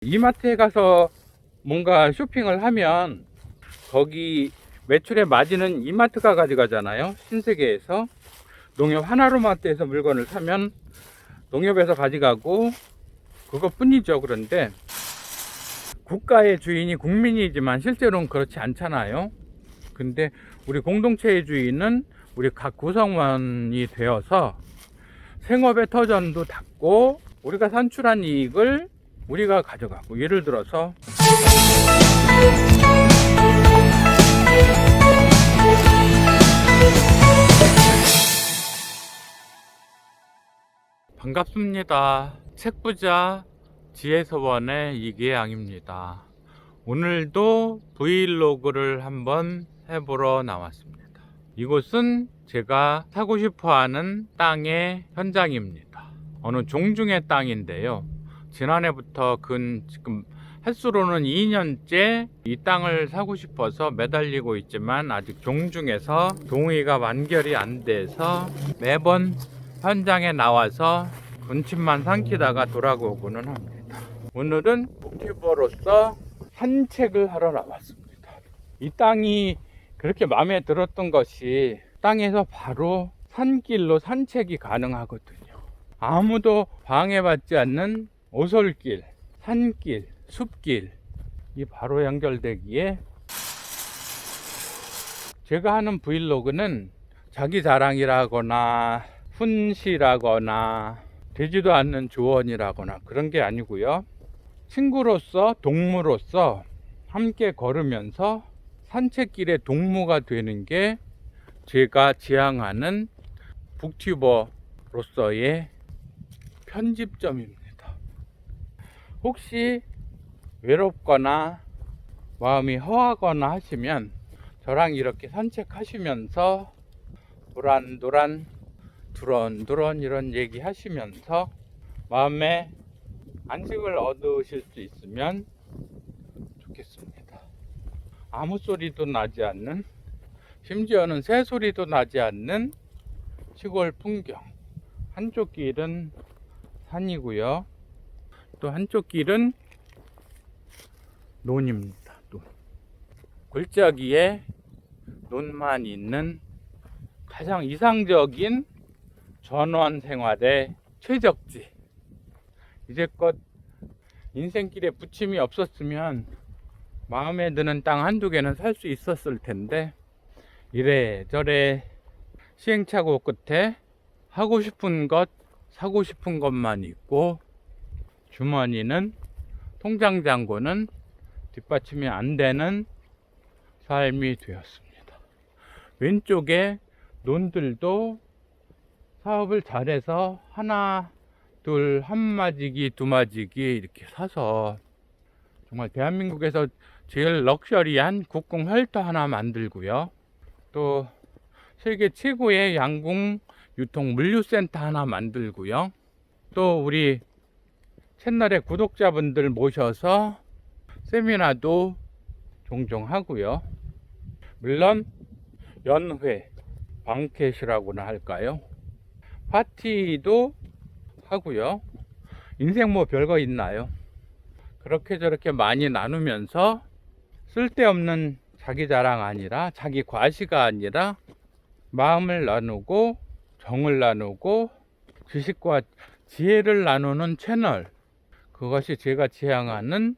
이마트에 가서 뭔가 쇼핑을 하면 거기 매출의 마진은 이마트가 가져가잖아요. 신세계에서. 농협 하나로마트에서 물건을 사면 농협에서 가져가고 그것뿐이죠. 그런데 국가의 주인이 국민이지만 실제로는 그렇지 않잖아요. 근데 우리 공동체의 주인은 우리 각 구성원이 되어서 생업의 터전도 닫고 우리가 산출한 이익을 우리가 가져가고, 예를 들어서 반갑습니다. 책부자 지혜서원의 이계양입니다. 오늘도 브이로그를 한번 해보러 나왔습니다. 이곳은 제가 사고 싶어하는 땅의 현장입니다. 어느 종중의 땅인데요. 지난해부터 지금 횟수로는 2년째 이 땅을 사고 싶어서 매달리고 있지만 아직 종중에서 동의가 완결이 안 돼서 매번 현장에 나와서 군침만 삼키다가 돌아오고는 합니다. 오늘은 유튜버로서 산책을 하러 나왔습니다. 이 땅이 그렇게 마음에 들었던 것이 땅에서 바로 산길로 산책이 가능하거든요. 아무도 방해받지 않는 오솔길, 산길, 숲길, 이 바로 연결되기에 제가 하는 브이로그는 자기 자랑이라거나 훈시라거나 되지도 않는 조언이라거나 그런 게 아니고요. 친구로서, 동무로서 함께 걸으면서 산책길의 동무가 되는 게 제가 지향하는 북튜버로서의 편집점입니다. 혹시 외롭거나 마음이 허하거나 하시면 저랑 이렇게 산책하시면서 도란도란 두런두런 이런 얘기 하시면서 마음에 안식을 얻으실 수 있으면 좋겠습니다. 아무 소리도 나지 않는, 심지어는 새 소리도 나지 않는 시골 풍경. 한쪽 길은 산이고요. 또 한쪽 길은 논입니다. 논. 골짜기에 논만 있는 가장 이상적인 전원 생활의 최적지. 이제껏 인생길에 부침이 없었으면 마음에 드는 땅 한두 개는 살 수 있었을 텐데 이래저래 시행착오 끝에 하고 싶은 것, 사고 싶은 것만 있고 주머니는, 통장 잔고는 뒷받침이 안 되는 삶이 되었습니다. 왼쪽에 논들도 사업을 잘해서 하나, 둘, 한마지기, 두마지기 이렇게 사서 정말 대한민국에서 제일 럭셔리한 국궁 혈터 하나 만들고요. 또 세계 최고의 양궁 유통 물류센터 하나 만들고요. 또 우리 채널의 구독자분들 모셔서 세미나도 종종 하고요. 물론 연회, 방켓이라고나 할까요? 파티도 하고요. 인생 뭐 별거 있나요? 그렇게 저렇게 많이 나누면서 쓸데없는 자기 자랑 아니라, 자기 과시가 아니라 마음을 나누고 정을 나누고 지식과 지혜를 나누는 채널, 그것이 제가 지향하는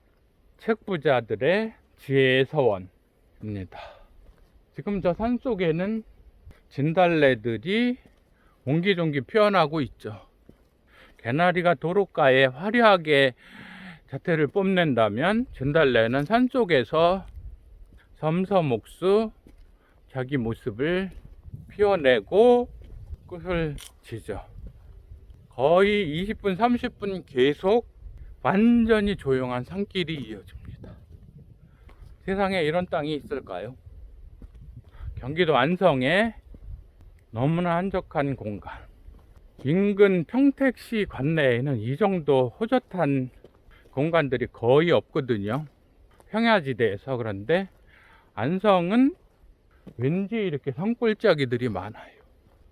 책부자들의 지혜의 서원입니다. 지금 저 산속에는 진달래들이 옹기종기 피어나고 있죠. 개나리가 도로가에 화려하게 자태를 뽐낸다면 진달래는 산속에서 섬섬옥수 자기 모습을 피워내고 끝을 지죠. 거의 20분, 30분 계속 완전히 조용한 산길이 이어집니다. 세상에 이런 땅이 있을까요? 경기도 안성에 너무나 한적한 공간, 인근 평택시 관내에는 이 정도 호젓한 공간들이 거의 없거든요. 평야지대에서. 그런데 안성은 왠지 이렇게 산골짜기들이 많아요.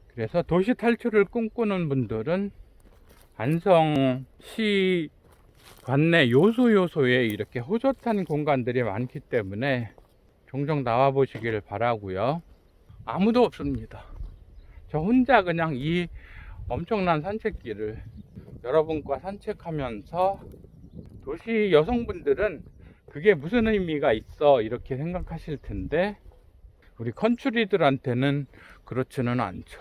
그래서 도시 탈출을 꿈꾸는 분들은 안성시 관내 요소요소에 이렇게 호젓한 공간들이 많기 때문에 종종 나와 보시길 바라고요. 아무도 없습니다. 저 혼자 그냥 이 엄청난 산책길을 여러분과 산책하면서, 도시 여성분들은 그게 무슨 의미가 있어 이렇게 생각하실 텐데, 우리 컨츄리들한테는 그렇지는 않죠.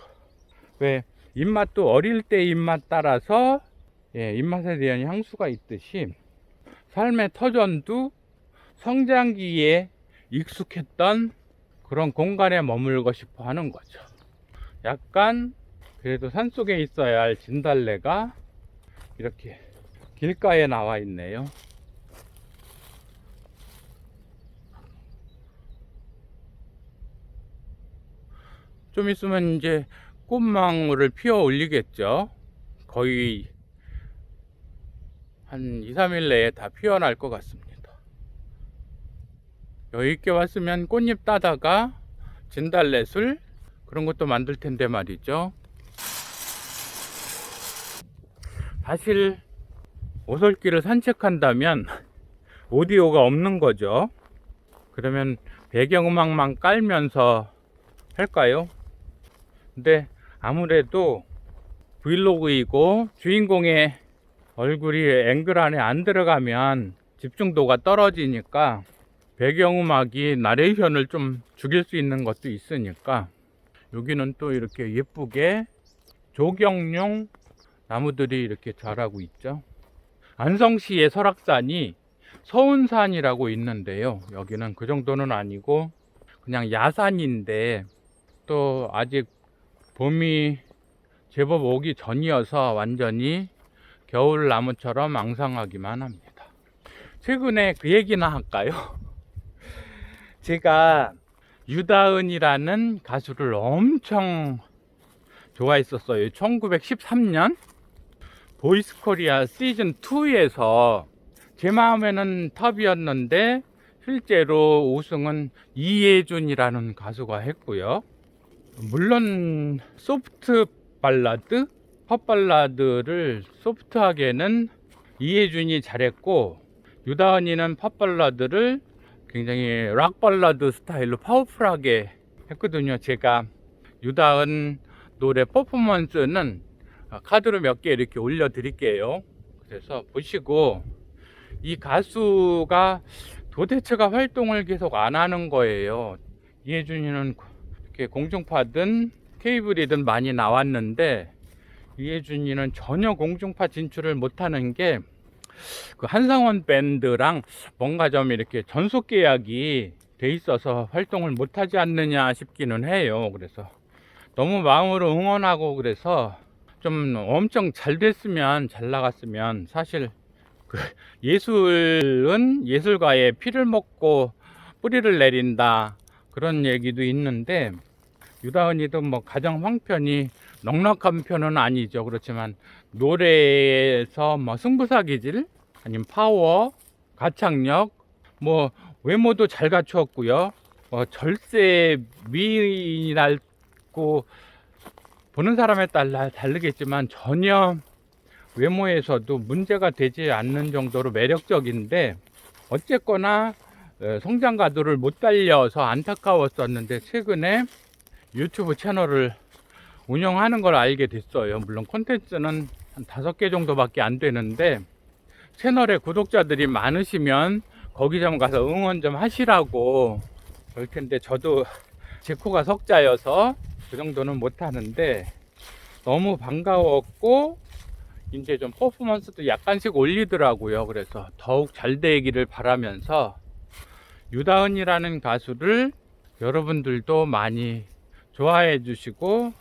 왜 입맛도 어릴 때 입맛 따라서 입맛에 대한 향수가 있듯이, 삶의 터전도 성장기에 익숙했던 그런 공간에 머물고 싶어 하는 거죠. 약간 그래도 산속에 있어야 할 진달래가 이렇게 길가에 나와 있네요. 좀 있으면 이제 꽃망울을 피워 올리겠죠. 거의 한 2, 3일 내에 다 피어날 것 같습니다. 여유있게 왔으면 꽃잎 따다가 진달래술 그런 것도 만들 텐데 말이죠. 사실 오솔길을 산책한다면 오디오가 없는 거죠. 그러면 배경음악만 깔면서 할까요? 근데 아무래도 브이로그이고 주인공의 얼굴이 앵글 안에 안 들어가면 집중도가 떨어지니까 배경음악이 나레이션을 좀 죽일 수 있는 것도 있으니까, 여기는 또 이렇게 예쁘게 조경용 나무들이 이렇게 자라고 있죠. 안성시의 설악산이 서운산이라고 있는데요, 여기는 그 정도는 아니고 그냥 야산인데, 또 아직 봄이 제법 오기 전이어서 완전히 겨울나무처럼 앙상하기만 합니다. 최근에 그 얘기나 할까요? 제가 유다은이라는 가수를 엄청 좋아했었어요. 1913년 보이스코리아 시즌2에서 제 마음에는 탑이었는데 실제로 우승은 이예준이라는 가수가 했고요. 물론 소프트 발라드, 팝 발라드를 소프트하게는 이예준이 잘했고, 유다은이는 팝 발라드를 굉장히 락 발라드 스타일로 파워풀하게 했거든요. 제가 유다은 노래 퍼포먼스는 카드로 몇 개 이렇게 올려 드릴게요. 그래서 보시고, 이 가수가 도대체가 활동을 계속 안 하는 거예요. 이혜준이는 이렇게 공중파든 케이블이든 많이 나왔는데, 이혜준이는 전혀 공중파 진출을 못하는 게 그 한상원 밴드랑 뭔가 좀 이렇게 전속 계약이 돼 있어서 활동을 못하지 않느냐 싶기는 해요. 그래서 너무 마음으로 응원하고, 그래서 좀 엄청 잘 됐으면, 잘 나갔으면, 사실 그 예술은 예술가의 피를 먹고 뿌리를 내린다 그런 얘기도 있는데, 유다은이도 뭐 가장 황편이 넉넉한 편은 아니죠. 그렇지만 노래에서 뭐 승부사 기질, 아니면 파워, 가창력, 뭐 외모도 잘 갖추었고요. 절세 미인이랄고 보는 사람에 따라 다르겠지만 전혀 외모에서도 문제가 되지 않는 정도로 매력적인데, 어쨌거나 성장 가도를 못 달려서 안타까웠었는데, 최근에 유튜브 채널을 운영하는 걸 알게 됐어요. 물론 콘텐츠는 한 5개 정도밖에 안 되는데, 채널에 구독자들이 많으시면 거기 좀 가서 응원 좀 하시라고 그럴 텐데, 저도 제 코가 석자여서 그 정도는 못 하는데 너무 반가웠고, 이제 좀 퍼포먼스도 약간씩 올리더라고요. 그래서 더욱 잘 되기를 바라면서, 유다은이라는 가수를 여러분들도 많이 좋아해 주시고,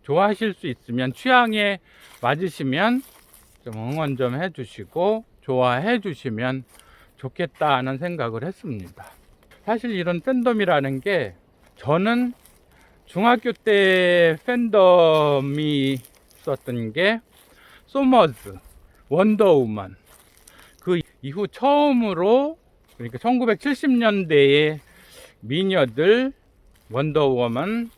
좋아하실 수 있으면, 취향에 맞으시면 좀 응원 좀 해 주시고 좋아해 주시면 좋겠다 하는 생각을 했습니다. 사실 이런 팬덤이라는 게, 저는 중학교 때 팬덤이 있었던 게 소머즈, 원더우먼, 그 이후 처음으로, 그러니까 1970년대의 미녀들, 원더우먼,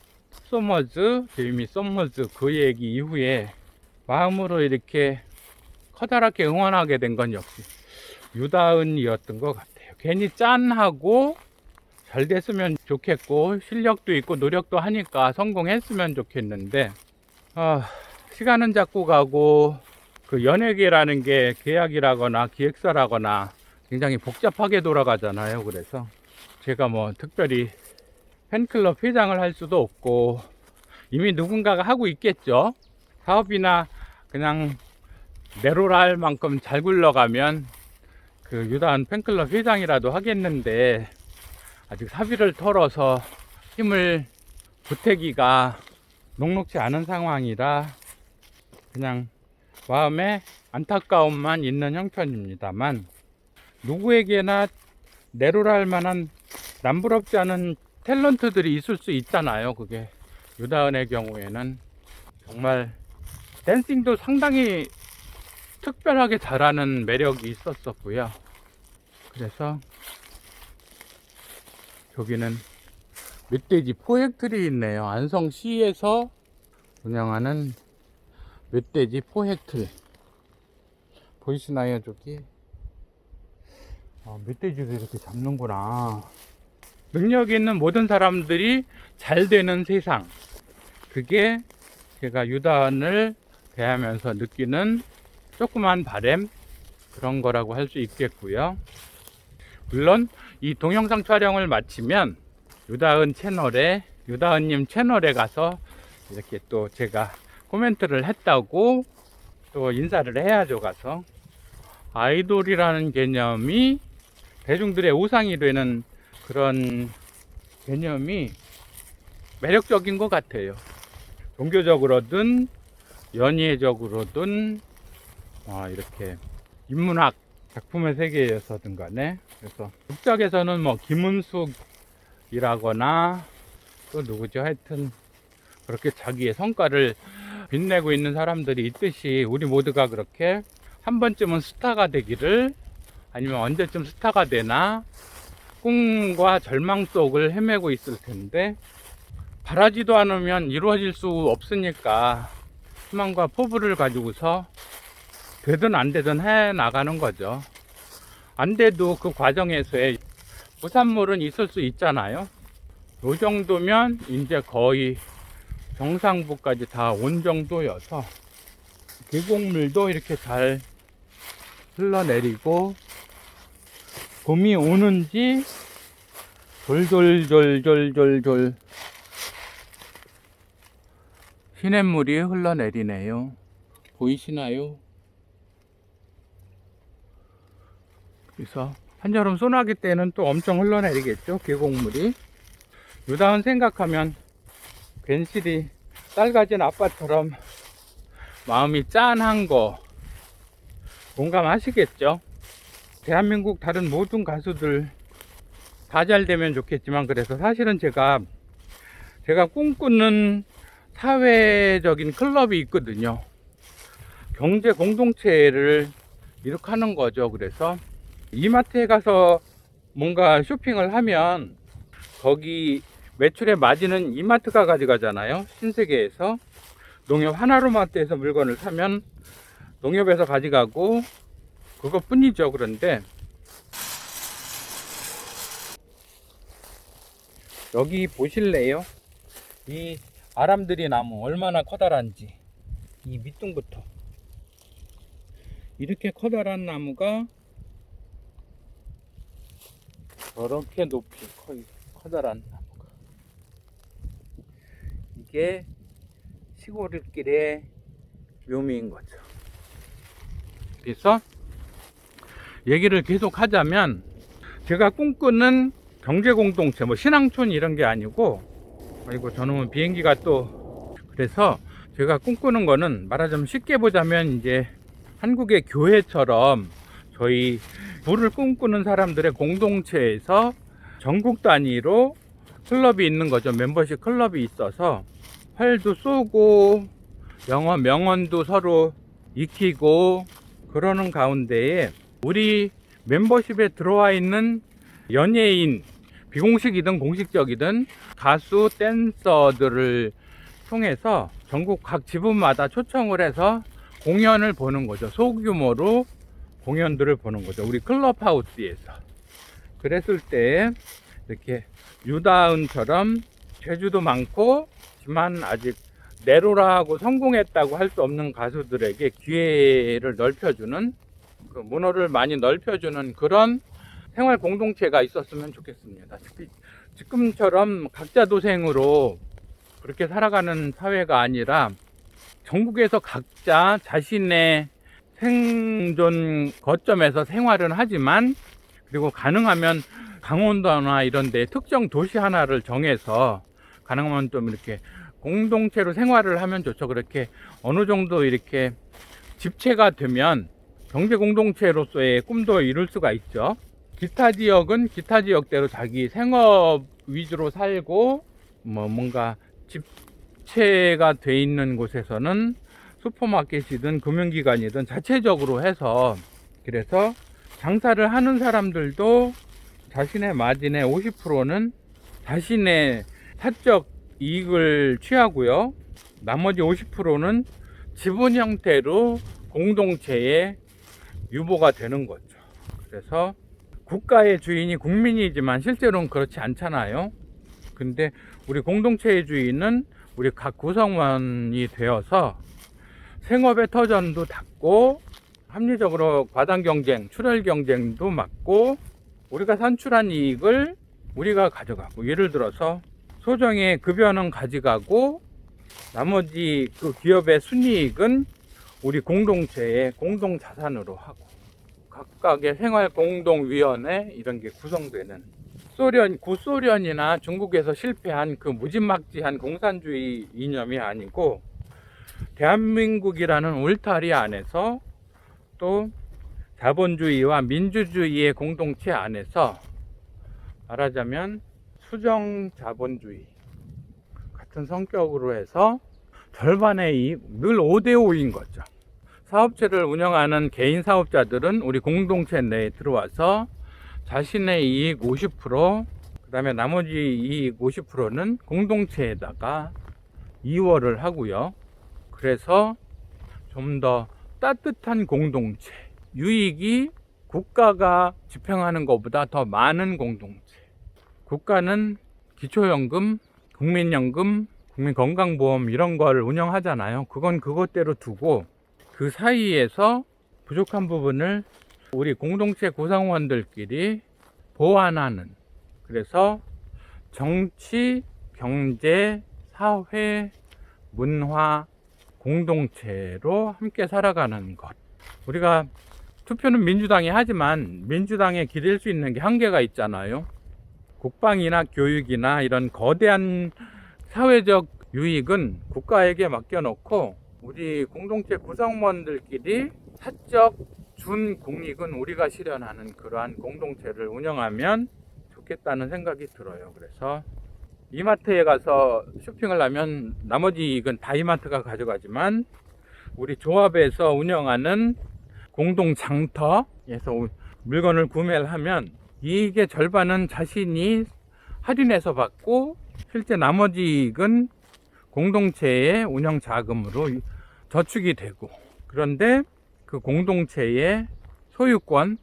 소머즈, 데이미 소머즈, 그 얘기 이후에 마음으로 이렇게 커다랗게 응원하게 된 건 역시 유다은이었던 것 같아요. 괜히 짠하고 잘 됐으면 좋겠고 실력도 있고 노력도 하니까 성공했으면 좋겠는데 시간은 자꾸 가고 그 연예계라는 게 계약이라거나 기획사라거나 굉장히 복잡하게 돌아가잖아요. 그래서 제가 뭐 특별히 팬클럽 회장을 할 수도 없고 이미 누군가가 하고 있겠죠. 사업이나 그냥 내로라 할 만큼 잘 굴러가면 그 유다은 팬클럽 회장이라도 하겠는데 아직 사비를 털어서 힘을 보태기가 녹록지 않은 상황이라 그냥 마음에 안타까움만 있는 형편입니다만 누구에게나 내로라 할 만한 남부럽지 않은 탤런트들이 있을 수 있잖아요. 그게 유다은의 경우에는 정말 댄싱도 상당히 특별하게 잘하는 매력이 있었었고요. 그래서 여기는 멧돼지 포획틀이 있네요. 안성시에서 운영하는 멧돼지 포획틀 보이시나요? 저기 멧돼지도 이렇게 잡는구나. 능력 있는 모든 사람들이 잘 되는 세상, 그게 제가 유다은을 대하면서 느끼는 조그만 바램, 그런 거라고 할 수 있겠고요. 물론 이 동영상 촬영을 마치면 유다은님 채널에 가서 이렇게 또 제가 코멘트를 했다고 또 인사를 해야죠. 가서 아이돌이라는 개념이 대중들의 우상이 되는 그런 개념이 매력적인 것 같아요. 종교적으로든 연예적으로든 이렇게 인문학 작품의 세계에서든 간에. 그래서 극작에서는 뭐 김은숙이라거나 또 누구죠, 하여튼 그렇게 자기의 성과를 빛내고 있는 사람들이 있듯이 우리 모두가 그렇게 한 번쯤은 스타가 되기를, 아니면 언제쯤 스타가 되나 꿈과 절망 속을 헤매고 있을 텐데 바라지도 않으면 이루어질 수 없으니까 희망과 포부를 가지고서 되든 안 되든 해 나가는 거죠. 안 돼도 그 과정에서의 부산물은 있을 수 있잖아요. 이 정도면 이제 거의 정상부까지 다 온 정도여서 계곡물도 이렇게 잘 흘러내리고 봄이 오는지 졸졸졸졸졸졸 시냇물이 흘러내리네요. 보이시나요? 그래서 한여름 소나기 때는 또 엄청 흘러내리겠죠, 계곡물이. 유다은 생각하면 괜시리 딸 가진 아빠처럼 마음이 짠한 거 공감하시겠죠? 대한민국 다른 모든 가수들 다 잘 되면 좋겠지만, 그래서 사실은 제가 꿈꾸는 사회적인 클럽이 있거든요. 경제 공동체를 이렇게 하는 거죠. 그래서 이마트에 가서 뭔가 쇼핑을 하면 거기 매출의 마진은 이마트가 가져가잖아요. 신세계에서. 농협 하나로마트에서 물건을 사면 농협에서 가져가고 그것뿐이죠. 그런데 여기 보실래요? 이 아람들이 나무 얼마나 커다란지. 이 밑둥부터 이렇게 커다란 나무가 저렇게 높이 커다란 나무가, 이게 시골길의 묘미인 거죠. 그래서 얘기를 계속 하자면 제가 꿈꾸는 경제공동체, 뭐 신앙촌 이런 게 아니고, 아이고 저놈은 비행기가 또, 그래서 제가 꿈꾸는 거는 말하자면 쉽게 보자면 이제 한국의 교회처럼 저희 부를 꿈꾸는 사람들의 공동체에서 전국 단위로 클럽이 있는 거죠. 멤버십 클럽이 있어서 활도 쏘고 영어 명언도 서로 익히고 그러는 가운데에 우리 멤버십에 들어와 있는 연예인, 비공식이든 공식적이든 가수, 댄서들을 통해서 전국 각 지부마다 초청을 해서 공연을 보는 거죠. 소규모로 공연들을 보는 거죠. 우리 클럽하우스에서. 그랬을 때 이렇게 유다은처럼 재주도 많고 하지만 아직 내로라하고 성공했다고 할 수 없는 가수들에게 기회를 넓혀주는, 그 문호를 많이 넓혀주는 그런 생활 공동체가 있었으면 좋겠습니다. 지금처럼 각자 도생으로 그렇게 살아가는 사회가 아니라 전국에서 각자 자신의 생존 거점에서 생활은 하지만, 그리고 가능하면 강원도나 이런 데 특정 도시 하나를 정해서 가능하면 좀 이렇게 공동체로 생활을 하면 좋죠. 그렇게 어느 정도 이렇게 집체가 되면 경제 공동체로서의 꿈도 이룰 수가 있죠. 기타 지역은 기타 지역대로 자기 생업 위주로 살고, 뭔가 집체가 돼 있는 곳에서는 슈퍼마켓이든 금융기관이든 자체적으로 해서, 그래서 장사를 하는 사람들도 자신의 마진의 50%는 자신의 사적 이익을 취하고요, 나머지 50%는 지분 형태로 공동체에 유보가 되는 거죠. 그래서 국가의 주인이 국민이지만 실제로는 그렇지 않잖아요. 근데 우리 공동체의 주인은 우리 각 구성원이 되어서 생업의 터전도 닫고, 합리적으로 과당 경쟁, 출혈 경쟁도 막고, 우리가 산출한 이익을 우리가 가져가고, 예를 들어서 소정의 급여는 가져가고 나머지 그 기업의 순이익은 우리 공동체의 공동자산으로 하고, 각각의 생활공동위원회 이런 게 구성되는, 구소련이나 중국에서 실패한 그 무지막지한 공산주의 이념이 아니고 대한민국이라는 울타리 안에서 또 자본주의와 민주주의의 공동체 안에서 말하자면 수정 자본주의 같은 성격으로 해서 절반의 이익, 늘 5대5인 거죠. 사업체를 운영하는 개인 사업자들은 우리 공동체 내에 들어와서 자신의 이익 50%, 그 다음에 나머지 이익 50%는 공동체에다가 이월을 하고요. 그래서 좀 더 따뜻한 공동체, 유익이 국가가 집행하는 것보다 더 많은 공동체. 국가는 기초연금, 국민연금, 국민건강보험 이런 걸 운영하잖아요. 그건 그것대로 두고 그 사이에서 부족한 부분을 우리 공동체 구성원들끼리 보완하는, 그래서 정치, 경제, 사회, 문화 공동체로 함께 살아가는 것. 우리가 투표는 민주당이 하지만 민주당에 기댈 수 있는 게 한계가 있잖아요. 국방이나 교육이나 이런 거대한 사회적 유익은 국가에게 맡겨놓고 우리 공동체 구성원들끼리 사적 준공익은 우리가 실현하는 그러한 공동체를 운영하면 좋겠다는 생각이 들어요. 그래서 이마트에 가서 쇼핑을 하면 나머지 이익은 다 이마트가 가져가지만, 우리 조합에서 운영하는 공동장터에서 물건을 구매를 하면 이익의 절반은 자신이 할인해서 받고, 실제 나머지 이익은 공동체의 운영 자금으로 저축이 되고, 그런데 그 공동체의 소유권은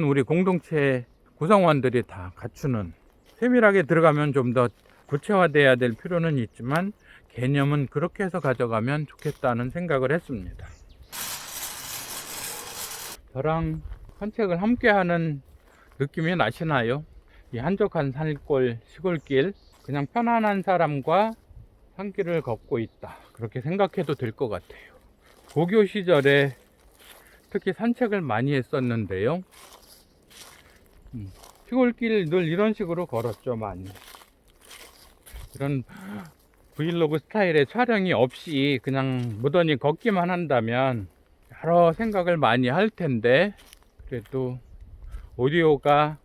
우리 공동체 구성원들이 다 갖추는, 세밀하게 들어가면 좀 더 구체화돼야 될 필요는 있지만 개념은 그렇게 해서 가져가면 좋겠다는 생각을 했습니다. 저랑 산책을 함께 하는 느낌이 나시나요? 이 한적한 산골 시골길, 그냥 편안한 사람과 산길을 걷고 있다, 그렇게 생각해도 될 것 같아요. 고교 시절에 특히 산책을 많이 했었는데요, 시골길 늘 이런 식으로 걸었죠. 많이 이런 브이로그 스타일의 촬영이 없이 그냥 무던히 걷기만 한다면 여러 생각을 많이 할 텐데, 그래도 오디오가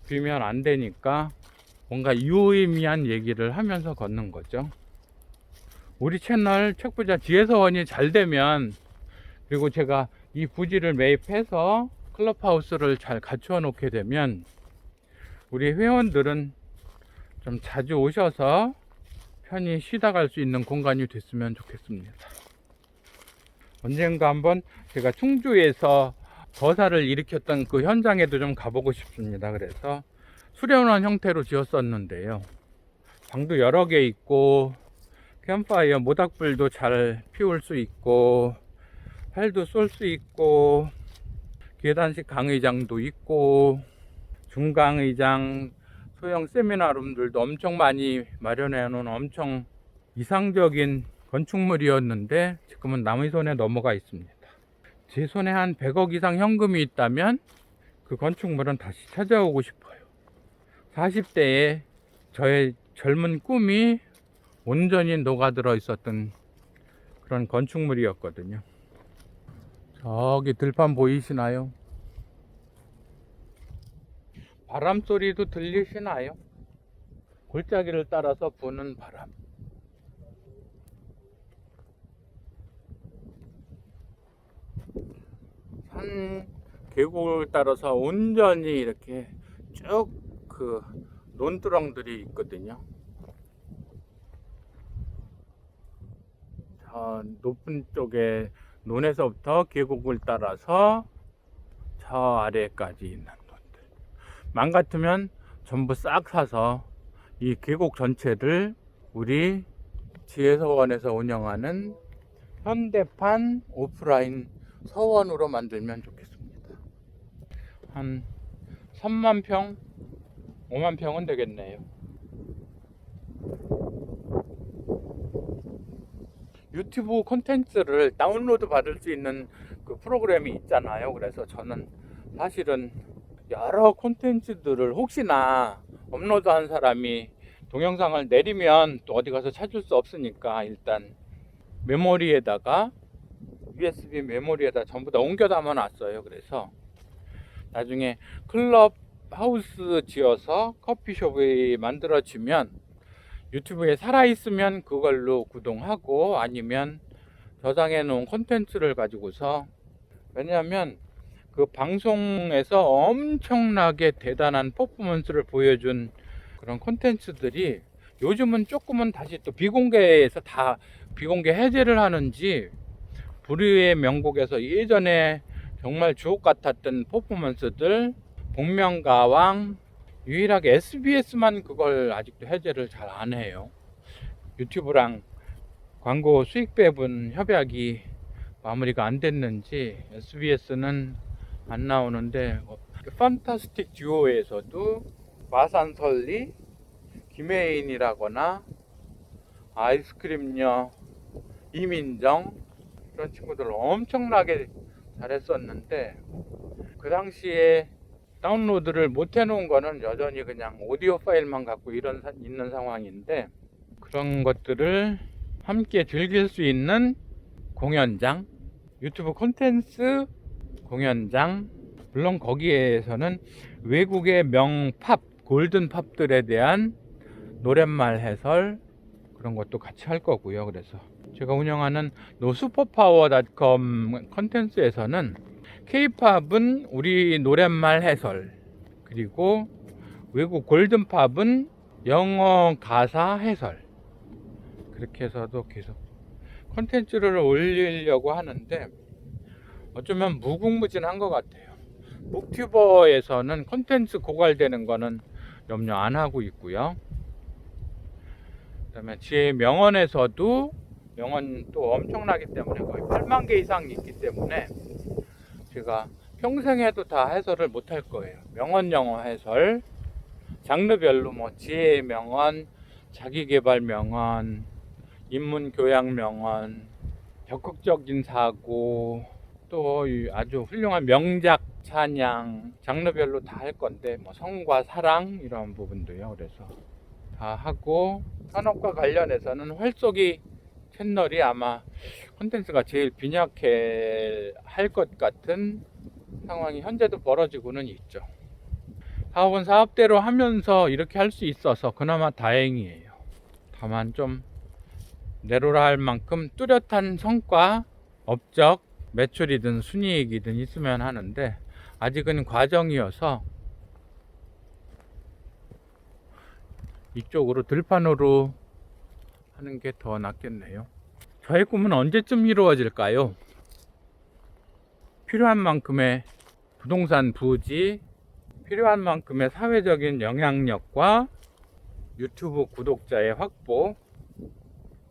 비면 안 되니까 뭔가 유의미한 얘기를 하면서 걷는 거죠. 우리 채널 책부자 지혜서원이 잘 되면, 그리고 제가 이 부지를 매입해서 클럽하우스를 잘 갖추어 놓게 되면 우리 회원들은 좀 자주 오셔서 편히 쉬다 갈 수 있는 공간이 됐으면 좋겠습니다. 언젠가 한번 제가 충주에서 거사를 일으켰던 그 현장에도 좀 가보고 싶습니다. 그래서 수련원 형태로 지었었는데요. 방도 여러 개 있고 캠파이어 모닥불도 잘 피울 수 있고 활도 쏠 수 있고 계단식 강의장도 있고 중강의장 소형 세미나룸들도 엄청 많이 마련해 놓은 엄청 이상적인 건축물이었는데 지금은 남의 손에 넘어가 있습니다. 제 손에 한 100억 이상 현금이 있다면 그 건축물은 다시 찾아오고 싶어요. 40대에 저의 젊은 꿈이 온전히 녹아들어 있었던 그런 건축물이었거든요. 저기 들판 보이시나요? 바람 소리도 들리시나요? 골짜기를 따라서 부는 바람. 산 계곡을 따라서 온전히 이렇게 쭉 그 논두렁들이 있거든요. 저 높은 쪽에 논에서부터 계곡을 따라서 저 아래까지 있는 논들. 맘 같으면 전부 싹 사서 이 계곡 전체를 우리 지혜서원에서 운영하는 현대판 오프라인 서원으로 만들면 좋겠습니다. 한 3만 평, 5만 평은 되겠네요. 유튜브 콘텐츠를 다운로드 받을 수 있는 그 프로그램이 있잖아요. 그래서 저는 사실은 여러 콘텐츠들을 혹시나 업로드한 사람이 동영상을 내리면 또 어디 가서 찾을 수 없으니까 일단 메모리에다가 USB 메모리에다 전부 다 옮겨 담아 놨어요. 그래서 나중에 클럽 하우스 지어서 커피숍이 만들어지면 유튜브에 살아있으면 그걸로 구동하고 아니면 저장해 놓은 콘텐츠를 가지고서, 왜냐하면 그 방송에서 엄청나게 대단한 퍼포먼스를 보여준 그런 콘텐츠들이 요즘은 조금은 다시 또 비공개에서 다 비공개 해제를 하는지, 불의의 명곡에서 예전에 정말 주옥 같았던 퍼포먼스들, 복면가왕, 유일하게 SBS만 그걸 아직도 해제를 잘 안 해요. 유튜브랑 광고 수익 배분 협약이 마무리가 안 됐는지 SBS는 안 나오는데, 판타스틱 듀오에서도 마산설리, 김혜인이라거나 아이스크림녀 이민정, 이런 친구들 엄청나게 잘했었는데 그 당시에 다운로드를 못 해놓은 거는 여전히 그냥 오디오 파일만 갖고 있는 상황인데, 그런 것들을 함께 즐길 수 있는 공연장, 유튜브 콘텐츠 공연장, 물론 거기에서는 외국의 명팝, 골든팝들에 대한 노랫말 해설 그런 것도 같이 할 거고요. 그래서 제가 운영하는 노슈퍼파워.com 콘텐츠에서는 K-팝은 우리 노랫말 해설, 그리고 외국 골든팝은 영어 가사 해설, 그렇게 해서도 계속 콘텐츠를 올리려고 하는데 어쩌면 무궁무진한 것 같아요. 북튜버에서는 콘텐츠 고갈되는 거는 염려 안 하고 있고요. 그 다음에 제 명언에서도, 명언도 엄청나기 때문에 거의 8만 개 이상 있기 때문에 제가 평생 해도 다 해설을 못 할 거예요. 명언 영어 해설, 장르별로 뭐 지혜 명언, 자기개발 명언, 인문 교양 명언, 적극적인 사고, 또 아주 훌륭한 명작 찬양, 장르별로 다 할 건데 뭐 성과 사랑 이런 부분도요. 그래서 다 하고, 산업과 관련해서는 활쏘기 채널이 아마 콘텐츠가 제일 빈약해 할 것 같은 상황이 현재도 벌어지고는 있죠. 사업은 사업대로 하면서 이렇게 할 수 있어서 그나마 다행이에요. 다만 좀 내로라 할 만큼 뚜렷한 성과, 업적, 매출이든 순이익이든 있으면 하는데 아직은 과정이어서 이쪽으로 들판으로 하는 게 더 낫겠네요. 저의 꿈은 언제쯤 이루어질까요? 필요한 만큼의 부동산 부지, 필요한 만큼의 사회적인 영향력과 유튜브 구독자의 확보,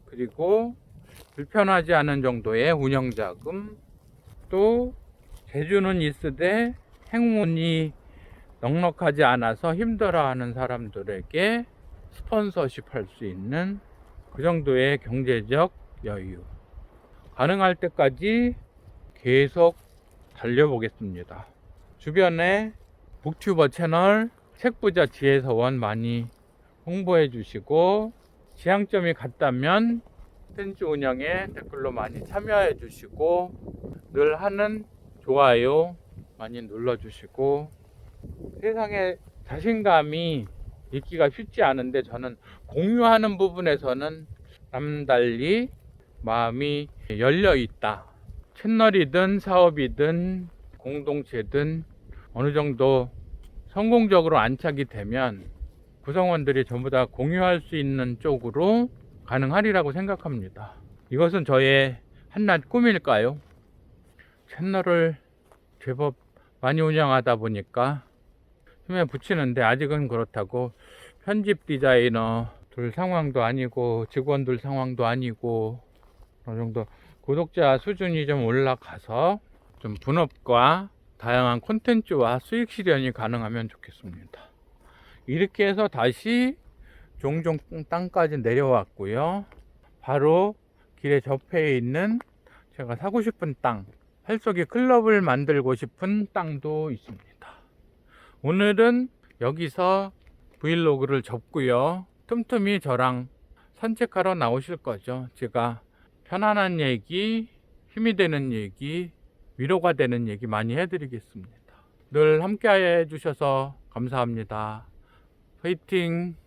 그리고 불편하지 않은 정도의 운영자금, 또 재주는 있으되 행운이 넉넉하지 않아서 힘들어하는 사람들에게 스폰서십 할 수 있는 그 정도의 경제적 여유, 가능할 때까지 계속 달려보겠습니다. 주변에 북튜버 채널 책부자 지혜서원 많이 홍보해 주시고, 지향점이 같다면 콘텐츠 운영에 댓글로 많이 참여해 주시고, 늘 하는 좋아요 많이 눌러 주시고, 세상에 자신감이 있기가 쉽지 않은데 저는 공유하는 부분에서는 남달리 마음이 열려 있다. 채널이든 사업이든 공동체든 어느 정도 성공적으로 안착이 되면 구성원들이 전부 다 공유할 수 있는 쪽으로 가능하리라고 생각합니다. 이것은 저의 한낱 꿈일까요? 채널을 제법 많이 운영하다 보니까 힘에 부치는데, 아직은 그렇다고 편집 디자이너들 상황도 아니고 직원들 상황도 아니고, 어느 정도 구독자 수준이 좀 올라가서 좀 분업과 다양한 콘텐츠와 수익 실현이 가능하면 좋겠습니다. 이렇게 해서 다시 종종 땅까지 내려왔고요. 바로 길에 접해 있는 제가 사고 싶은 땅, 활쏘기 클럽을 만들고 싶은 땅도 있습니다. 오늘은 여기서 브이로그를 접고요. 틈틈이 저랑 산책하러 나오실 거죠. 제가 편안한 얘기, 힘이 되는 얘기, 위로가 되는 얘기 많이 해드리겠습니다. 늘 함께 해주셔서 감사합니다. 화이팅!